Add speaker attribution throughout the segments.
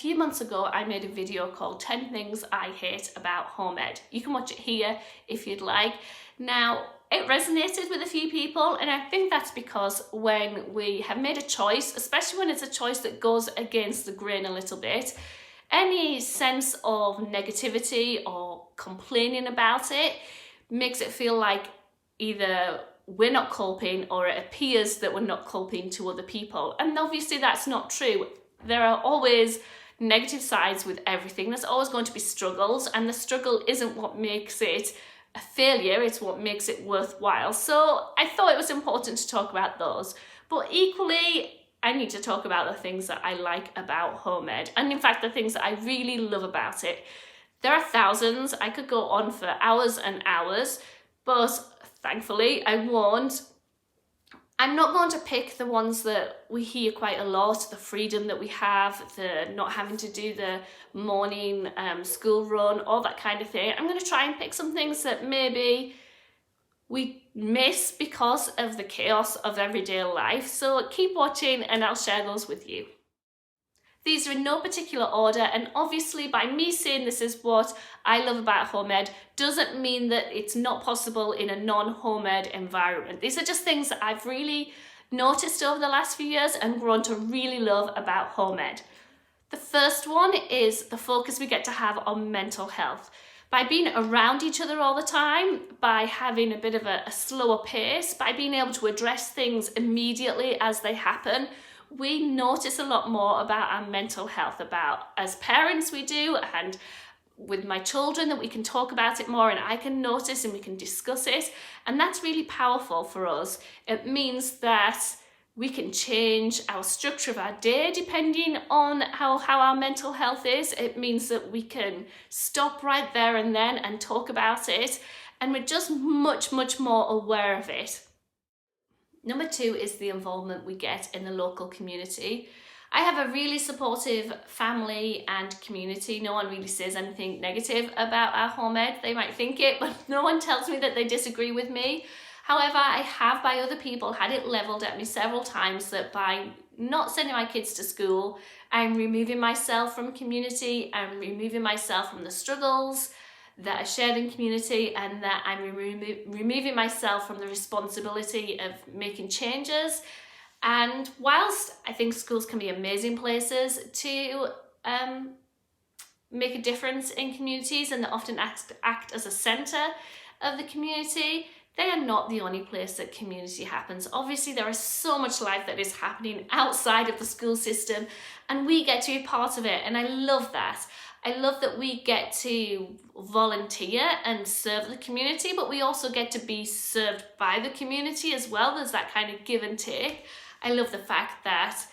Speaker 1: few months ago, I made a video called 10 Things I Hate About Home Ed. You can watch it here if you'd like. Now, it resonated with a few people, and I think that's because when we have made a choice, especially when it's a choice that goes against the grain a little bit, any sense of negativity or complaining about it makes it feel like either we're not coping or it appears that we're not coping to other people. And obviously that's not true. There are always negative sides with everything. There's always going to be struggles, and the struggle isn't what makes it a failure, it's what makes it worthwhile. So I thought it was important to talk about those. But equally, I need to talk about the things that I like about Home Ed, and in fact the things that I really love about it. There are thousands. I could go on for hours and hours, but thankfully I won't. I'm not going to pick the ones that we hear quite a lot, the freedom that we have, the not having to do the morning school run, all that kind of thing. I'm going to try and pick some things that maybe we miss because of the chaos of everyday life. So keep watching and I'll share those with you. These are in no particular order, and obviously by me saying this is what I love about Home Ed doesn't mean that it's not possible in a non-Home Ed environment. These are just things that I've really noticed over the last few years and grown to really love about Home Ed. The first one is the focus we get to have on mental health. By being around each other all the time, by having a bit of a slower pace, by being able to address things immediately as they happen, we notice a lot more about our mental health, about as parents we do, and with my children that we can talk about it more and I can notice and we can discuss it. And that's really powerful for us. It means that we can change our structure of our day depending on how our mental health is. It means that we can stop right there and then and talk about it, and we're just much more aware of it. Number two is the involvement we get in the local community. I have a really supportive family and community. No one really says anything negative about our Home Ed. They might think it, but no one tells me that they disagree with me. However, I have by other people had it leveled at me several times that by not sending my kids to school, I'm removing myself from community, I'm removing myself from the struggles that are shared in community, and that I'm removing myself from the responsibility of making changes. And whilst I think schools can be amazing places to make a difference in communities, and they often act as a centre of the community, they are not the only place that community happens. Obviously, there is so much life that is happening outside of the school system, and we get to be part of it, and I love that. I love that we get to volunteer and serve the community, but we also get to be served by the community as well. There's that kind of give and take. I love the fact that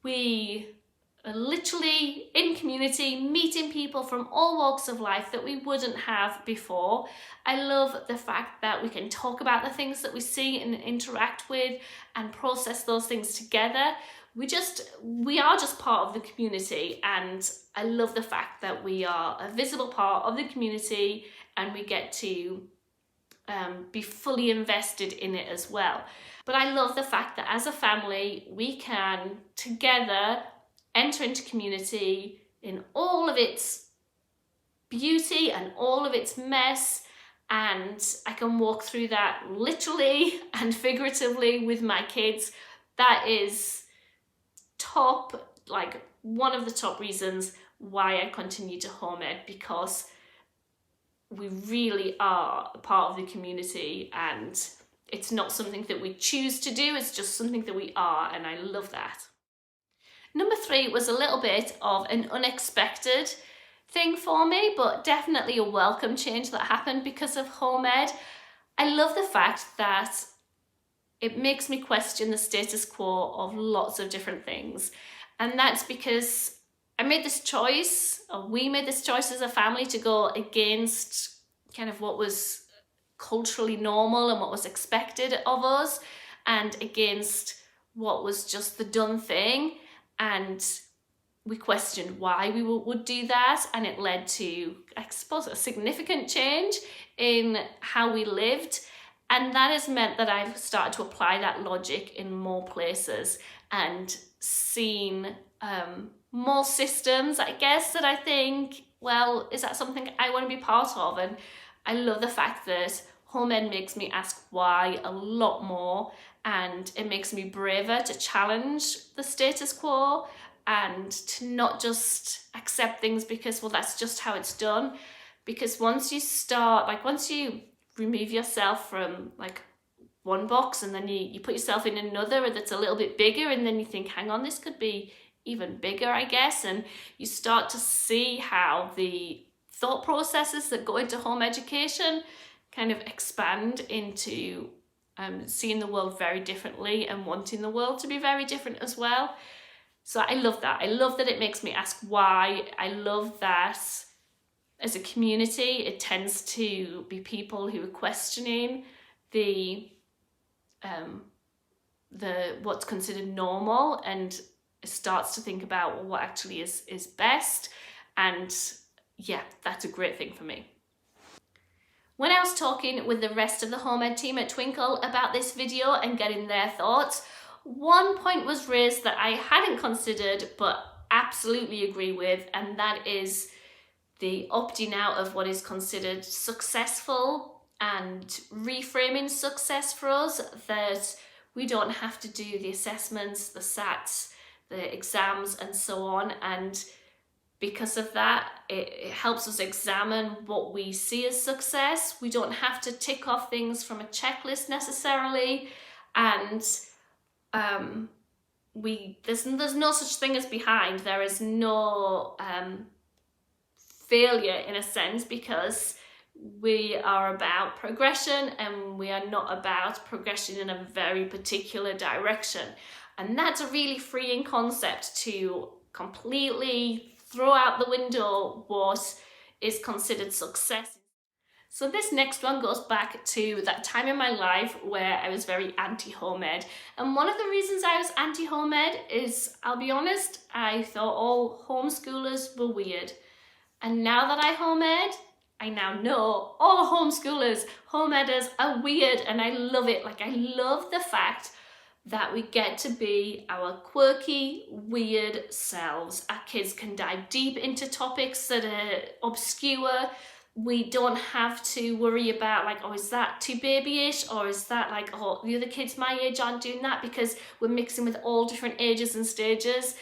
Speaker 1: we are literally in community, meeting people from all walks of life that we wouldn't have before. I love the fact that we can talk about the things that we see and interact with and process those things together. We are just part of the community, and I love the fact that we are a visible part of the community and we get to be fully invested in it as well. But I love the fact that as a family, we can together enter into community in all of its beauty and all of its mess, and I can walk through that literally and figuratively with my kids. That is one of the top reasons why I continue to Home Ed, because we really are a part of the community, and it's not something that we choose to do, it's just something that we are, and I love that. Number three was a little bit of an unexpected thing for me, but definitely a welcome change that happened because of Home Ed. I love the fact that it makes me question the status quo of lots of different things. And that's because I made this choice, or we made this choice as a family, to go against kind of what was culturally normal and what was expected of us, and against what was just the done thing. And we questioned why we would do that, and it led to, I suppose, a significant change in how we lived. And that has meant that I've started to apply that logic in more places and seen more systems, I guess, that I think, well, is that something I want to be part of? And I love the fact that Home Ed makes me ask why a lot more, and it makes me braver to challenge the status quo and to not just accept things because, well, that's just how it's done. Because once you start, like once you remove yourself from like one box and then you put yourself in another that's a little bit bigger, and then you think, hang on, this could be even bigger, I guess, and you start to see how the thought processes that go into home education kind of expand into seeing the world very differently and wanting the world to be very different as well. So I love that. I love that it makes me ask why. I love that as a community, it tends to be people who are questioning the what's considered normal, and starts to think about, well, what actually is best. And yeah, that's a great thing for me. When I was talking with the rest of the Home Ed team at Twinkl about this video and getting their thoughts, one point was raised that I hadn't considered but absolutely agree with, and that is the opting out of what is considered successful and reframing success for us, that we don't have to do the assessments, the SATs, the exams and so on. And because of that, it helps us examine what we see as success. We don't have to tick off things from a checklist necessarily, and there's no such thing as behind. There is no failure in a sense, because we are about progression and we are not about progression in a very particular direction. And that's a really freeing concept to completely throw out the window what is considered success. So this next one goes back to that time in my life where I was very anti-home ed. And one of the reasons I was anti-home ed is, I'll be honest, I thought all homeschoolers were weird. And now that I home ed, I now know all homeschoolers, home edders are weird, and I love it. Like, I love the fact that we get to be our quirky, weird selves. Our kids can dive deep into topics that are obscure. We don't have to worry about like, oh, is that too babyish? Or is that like, oh, the other kids my age aren't doing that, because we're mixing with all different ages and stages.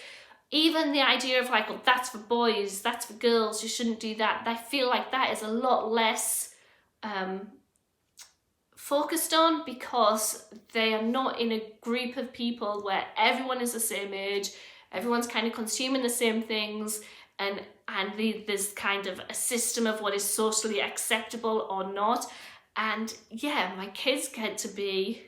Speaker 1: Even the idea of like, well, that's for boys, that's for girls, you shouldn't do that. I feel like that is a lot less focused on, because they are not in a group of people where everyone is the same age, everyone's kind of consuming the same things, and there's kind of a system of what is socially acceptable or not. And yeah, my kids get to be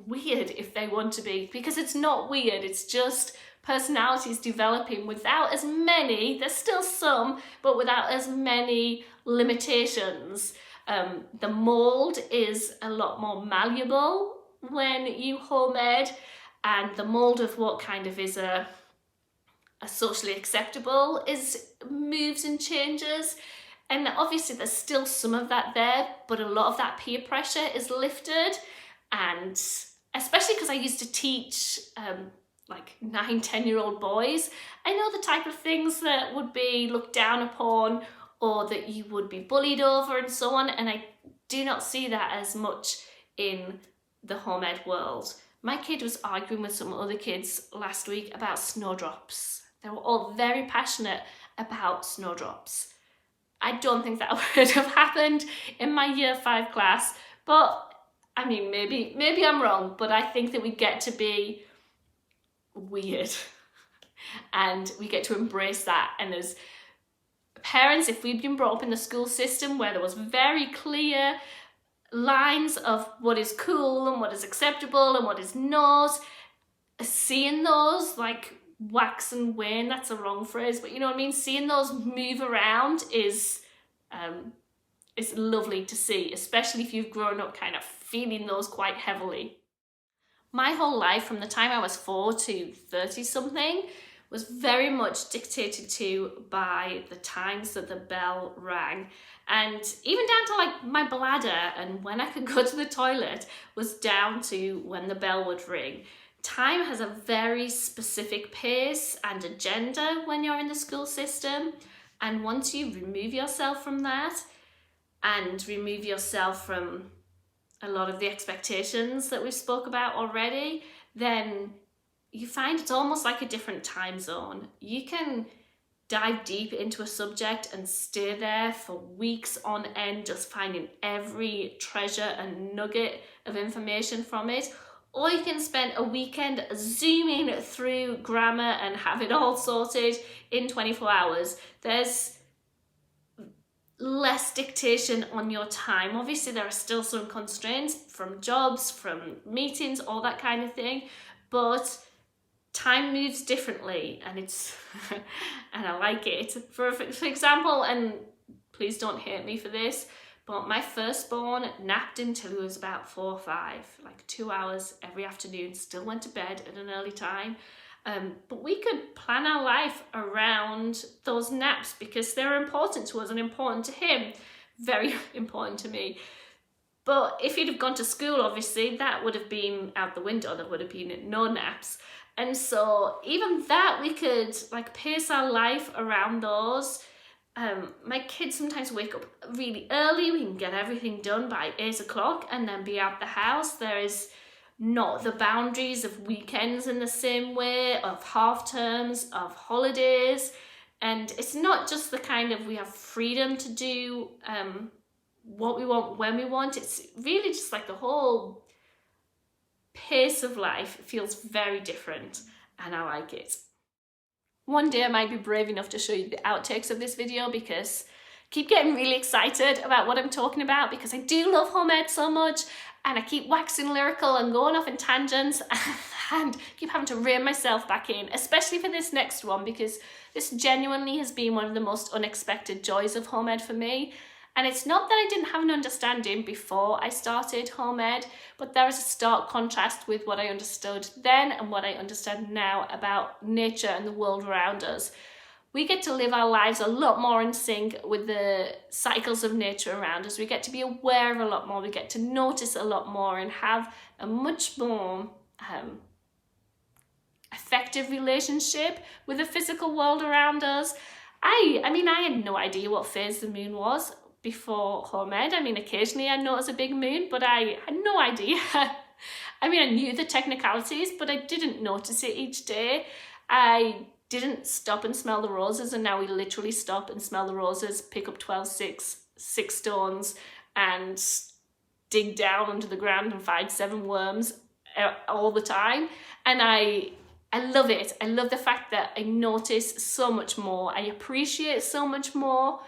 Speaker 1: weird if they want to be, because it's not weird, it's just personalities developing without as many, there's still some, but without as many limitations. The mold is a lot more malleable when you home ed, and the mold of what kind of is a socially acceptable moves and changes. And obviously there's still some of that there, but a lot of that peer pressure is lifted. And especially because I used to teach like 9-10-year-old boys, I know the type of things that would be looked down upon or that you would be bullied over and so on, and I do not see that as much in the home ed world. My kid was arguing with some other kids last week about snowdrops. They were all very passionate about snowdrops. I don't think that would have happened in my year 5 class, but I mean, maybe I'm wrong, but I think that we get to be weird and we get to embrace that. And as parents, if we've been brought up in the school system where there was very clear lines of what is cool and what is acceptable and what is not, seeing those like wax and wane, that's a wrong phrase, but you know what I mean, seeing those move around is lovely to see, especially if you've grown up kind of feeling those quite heavily. My whole life, from the time I was 4 to 30 something, was very much dictated to by the times that the bell rang. And even down to like my bladder and when I could go to the toilet was down to when the bell would ring. time has a very specific pace and agenda when you're in the school system. And once you remove yourself from that and remove yourself from a lot of the expectations that we've spoke about already, then you find it's almost like a different time zone. You can dive deep into a subject and stay there for weeks on end, just finding every treasure and nugget of information from it. Or you can spend a weekend zooming through grammar and have it all sorted in 24 hours. There's less dictation on your time. Obviously, there are still some constraints from jobs, from meetings, all that kind of thing, but time moves differently, and it's and I like it. For example, and please don't hate me for this, but my firstborn napped until he was about 4 or 5, like 2 hours every afternoon, still went to bed at an early time. But we could plan our life around those naps because they're important to us and important to him, very important to me. But if he'd have gone to school, obviously, that would have been out the window. There would have been no naps. And so even that, we could like pace our life around those. My kids sometimes wake up really early. We can get everything done by 8 o'clock and then be out the house. There is not the boundaries of weekends in the same way, of half terms, of holidays. And it's not just the kind of we have freedom to do what we want when we want. It's really just like the whole pace of life feels very different, and I like it. One day I might be brave enough to show you the outtakes of this video because I keep getting really excited about what I'm talking about because I do love home ed so much, and I keep waxing lyrical and going off in tangents and keep having to rein myself back in, especially for this next one, because this genuinely has been one of the most unexpected joys of home ed for me. And it's not that I didn't have an understanding before I started home ed, but there is a stark contrast with what I understood then and what I understand now about nature and the world around us. We get to live our lives a lot more in sync with the cycles of nature around us. We get to be aware of a lot more. We get to notice a lot more and have a much more effective relationship with the physical world around us. I mean, I had no idea what phase the moon was before home ed. I mean, occasionally I notice a big moon, but I had no idea. I mean, I knew the technicalities, but I didn't notice it each day. I didn't stop and smell the roses, and now we literally stop and smell the roses, pick up 12 six stones and dig down under the ground and find 7 worms all the time. And I love it. I love the fact that I notice so much more. I appreciate so much more.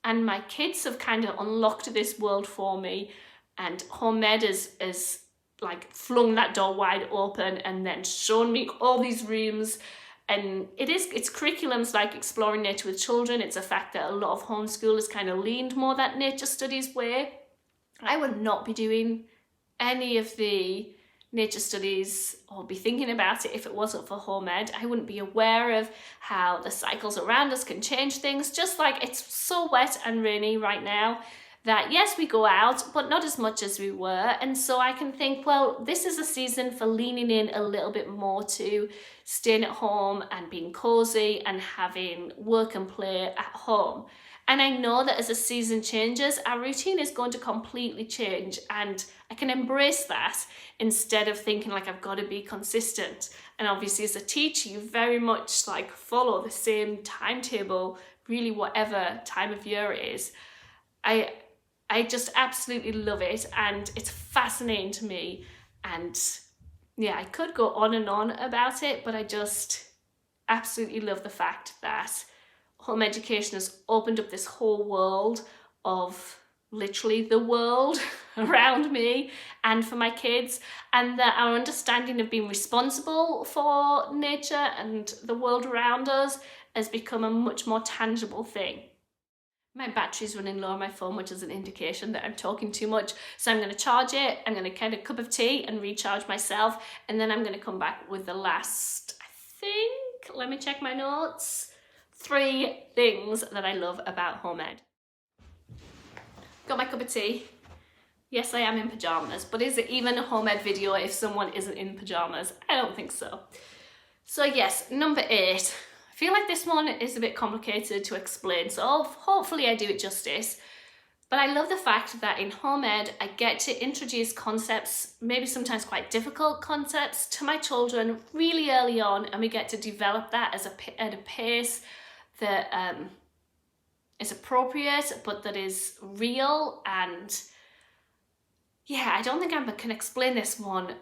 Speaker 1: And my kids have kind of unlocked this world for me, and home ed is like flung that door wide open and then shown me all these rooms. And it's curriculums like exploring nature with children. It's a fact that a lot of homeschoolers kind of leaned more that nature studies way. I would not be doing any of the nature studies or be thinking about it if it wasn't for home ed. I wouldn't be aware of how the cycles around us can change things, just like it's so wet and rainy right now that yes, we go out, but not as much as we were. And so I can think, well, this is a season for leaning in a little bit more to staying at home and being cozy and having work and play at home. And I know that as the season changes, our routine is going to completely change, and I can embrace that instead of thinking like I've got to be consistent. And obviously as a teacher, you very much like follow the same timetable, really whatever time of year it is. I just absolutely love it, and it's fascinating to me. And yeah, I could go on and on about it, but I just absolutely love the fact that home education has opened up this whole world of literally the world around me and for my kids, and that our understanding of being responsible for nature and the world around us has become a much more tangible thing. My battery's running low on my phone, which is an indication that I'm talking too much. So I'm going to charge it, I'm going to get a cup of tea and recharge myself, and then I'm going to come back with the last, I think, let me check my notes, 3 things that I love about home ed. Got my cup of tea, Yes, I am in pajamas, but is it even a home ed video if someone isn't in pajamas? I don't think so. So yes, number 8. I feel like this one is a bit complicated to explain, so hopefully I do it justice. But I love the fact that in home ed, I get to introduce concepts, maybe sometimes quite difficult concepts, to my children really early on, and we get to develop that at a pace that is appropriate, but that is real. And yeah, I don't think I can explain this one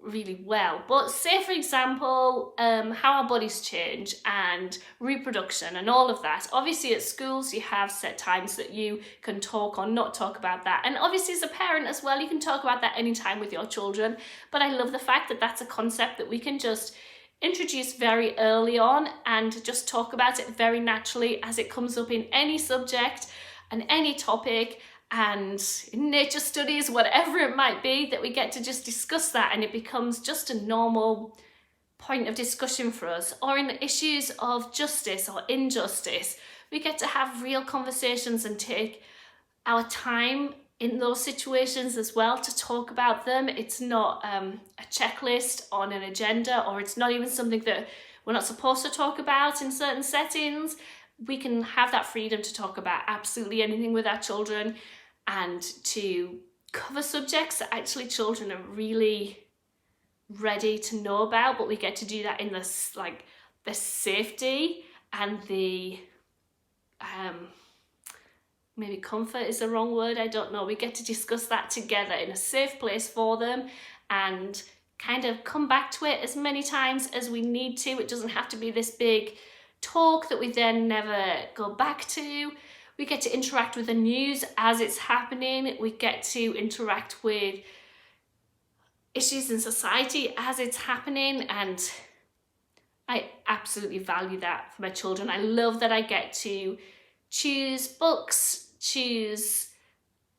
Speaker 1: really well, but say for example how our bodies change and reproduction and all of that. Obviously at schools you have set times that you can talk or not talk about that, and obviously as a parent as well you can talk about that anytime with your children. But I love the fact that that's a concept that we can just introduce very early on and just talk about it very naturally as it comes up in any subject and any topic, and in nature studies, whatever it might be, that we get to just discuss that and it becomes just a normal point of discussion for us. Or in issues of justice or injustice, we get to have real conversations and take our time in those situations as well to talk about them. It's not a checklist on an agenda, or it's not even something that we're not supposed to talk about in certain settings. We can have that freedom to talk about absolutely anything with our children and to cover subjects that actually children are really ready to know about, but we get to do that in this, like, the safety and the maybe comfort is the wrong word, I don't know. We get to discuss that together in a safe place for them and kind of come back to it as many times as we need to. It doesn't have to be this big talk that we then never go back to. We get to interact with the news as it's happening. We get to interact with issues in society as it's happening, and I absolutely value that for my children. I love that I get to choose books, choose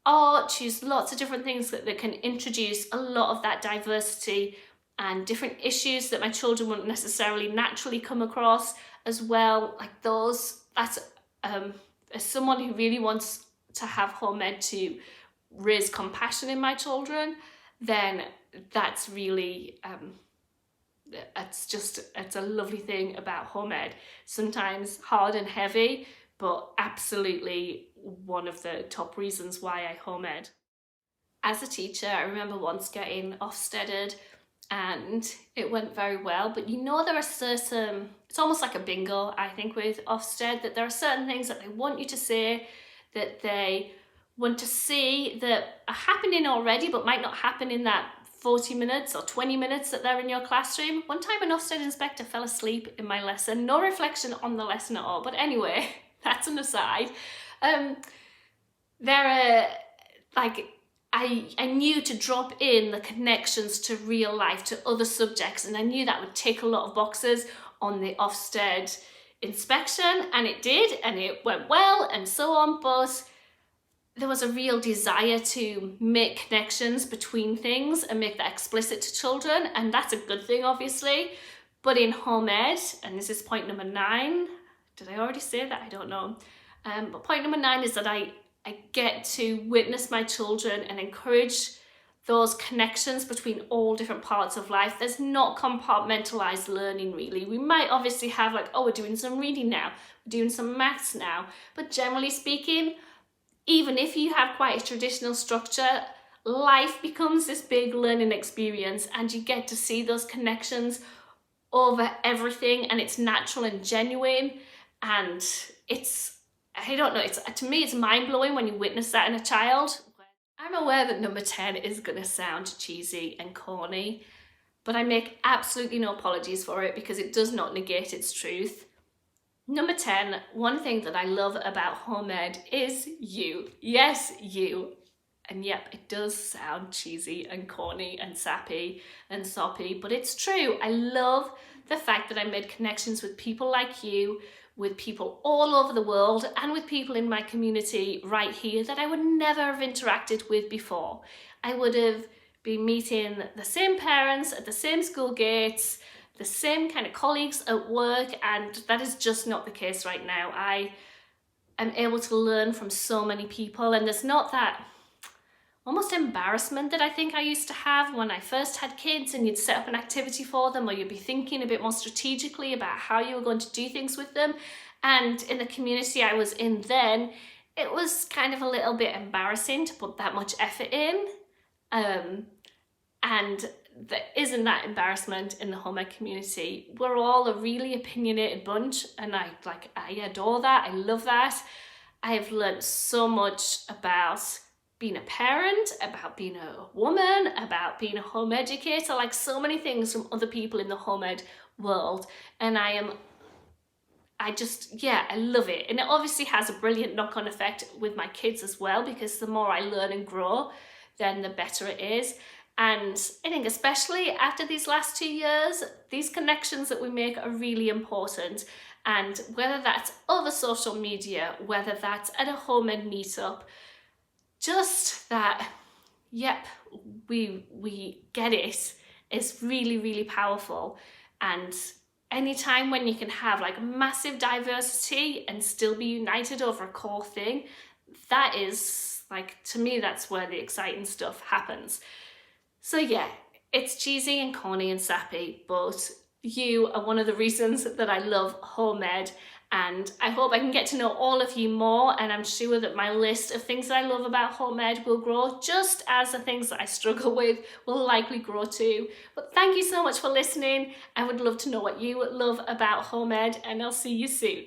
Speaker 1: art, choose lots of different things that can introduce a lot of that diversity and different issues that my children wouldn't necessarily naturally come across as well. Like those, that's as someone who really wants to have home ed to raise compassion in my children, then that's really it's a lovely thing about home ed. Sometimes hard and heavy, but absolutely one of the top reasons why I home ed. As a teacher, I remember once getting Ofsteded and it went very well, but you know there are certain, it's almost like a bingo, I think, with Ofsted, that there are certain things that they want you to say, that they want to see that are happening already but might not happen in that 40 minutes or 20 minutes that they're in your classroom. One time an Ofsted inspector fell asleep in my lesson, no reflection on the lesson at all, but anyway, that's an aside. I knew to drop in the connections to real life, to other subjects, and I knew that would tick a lot of boxes on the Ofsted inspection, and it did, and it went well and so on, but there was a real desire to make connections between things and make that explicit to children, and that's a good thing, obviously. But in home ed, and this is point number 9, did I already say that? I don't know. But point number 9 is that I get to witness my children and encourage those connections between all different parts of life. There's not compartmentalized learning, really. We might obviously have like, oh, we're doing some reading now, we're doing some maths now, but generally speaking, even if you have quite a traditional structure, life becomes this big learning experience, and you get to see those connections over everything, and it's natural and genuine, and it's, I don't know, to me it's mind-blowing when you witness that in a child. I'm aware that number 10 is going to sound cheesy and corny, but I make absolutely no apologies for it because it does not negate its truth. Number 10, one thing that I love about home ed is you. Yes, you. And yep, it does sound cheesy and corny and sappy and soppy, but it's true. I love the fact that I made connections with people like you, with people all over the world, and with people in my community right here that I would never have interacted with before. I would have been meeting the same parents at the same school gates, the same kind of colleagues at work, and that is just not the case right now. I am able to learn from so many people, and there's not that almost embarrassment that I think I used to have when I first had kids, and you'd set up an activity for them, or you'd be thinking a bit more strategically about how you were going to do things with them. And in the community I was in then, it was kind of a little bit embarrassing to put that much effort in. And there isn't that embarrassment in the home ed community. We're all a really opinionated bunch, and I adore that. I love that. I have learned so much about being a parent, about being a woman, about being a home educator, like so many things from other people in the home ed world. And I love it. And it obviously has a brilliant knock-on effect with my kids as well, because the more I learn and grow, then the better it is. And I think especially after these last 2 years, these connections that we make are really important. And whether that's over social media, whether that's at a home ed meetup, just that, yep, we get it, is really, really powerful. And anytime when you can have like massive diversity and still be united over a core thing, that is like, to me, that's where the exciting stuff happens. So yeah, it's cheesy and corny and sappy, but you are one of the reasons that I love home ed, and I hope I can get to know all of you more, and I'm sure that my list of things that I love about home ed will grow, just as the things that I struggle with will likely grow too. But thank you so much for listening. I would love to know what you love about home ed, and I'll see you soon.